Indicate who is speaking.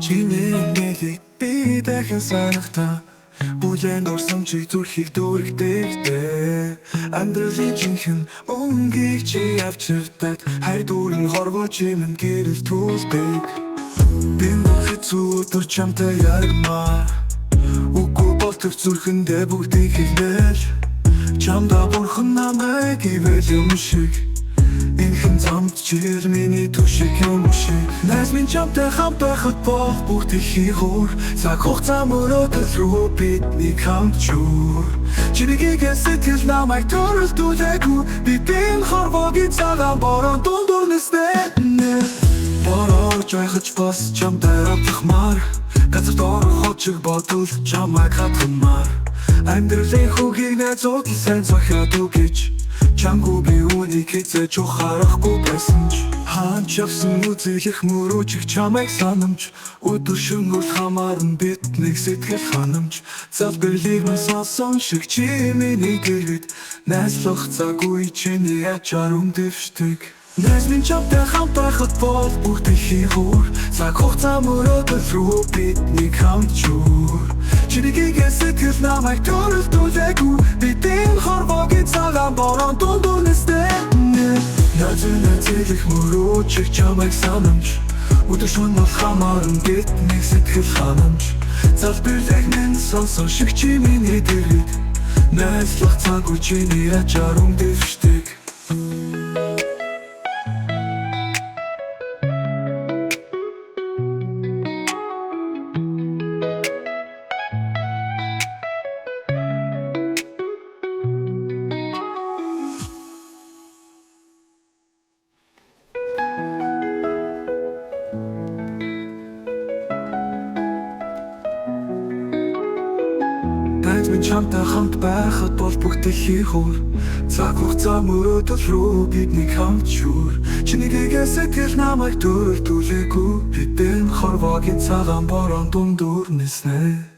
Speaker 1: Чиний нэлийг би дахин санахтаа бүлээн дурсам чи зүрхийг дүүрэгдэгтэй Амьдралын жинхэнэ өнгийг чи авчирдаг Хайр дүүрэн хорвоо чимэн гэрэл түүлдэг Би хэцүү өдөр чамтай ярмаар Үгүй болтох зүрхэндээ бүгдийг хэлмэл Чамда бурхан намайг ивэл юм шиг Инхэн замд чир миний түшиг юм шиг Найз минь чамтай хамт байхад болох бүгдийг хийхүүр Цаг хугацаа мөрөөдөл рүү бидний хамт жуур Чинийгээ сэтгэл намайг төрөлдүүлээгүй Бидний хорвоогийн цагаан бороо дундуур нэснэ Борооч байхаж бас чамтай аврахмаар Газар доорох хочиг бодвол чамайг хатгамаар Амьдралын хүүгийг найзууд нь сайн зохиод үгэж Чамгүй би үнийг хизээж ухаарахгүй байсан ч Хаач явсан үзэлэх мөрөөчиг чамайг санамж Өдөр шөнөөр хамаарн биднийг сэтгэл ханамж Залбирлыг мөн сонсон шиг чи миний гэргэд Найзлах цаг үе чиний ачаар өмдөвшдөг Найз минь чамтай хамт байхад бол бүгдийг хийхүүр Цаг хугацаа мөрөөдөл рүү бидний хамт жуур Чинийгээ сэтгэл намайг төрөлдүүлээгүй Бидний хорвоогийн цагаан бороо дундуур нэснэ Найзлах мөрөөчиг чамайг санамж Өдөр шөнөөр хамаарн биднийг сэтгэл ханамж Залбирлыг минь сонсон шиг чи миний дэргэд Найзлах цаг үе чиний ачаар өмдөвшдөг Найз минь чамтай хамт байхад бол бүгдийг хийхүүр Цаг хугацаа мөрөөдөл рүү бидний хамт жуур Чинийгээ сэтгэл намайг төрөлдүүлээгүй Бидний хорвоогийн цагаан бороо дундуур нэснэ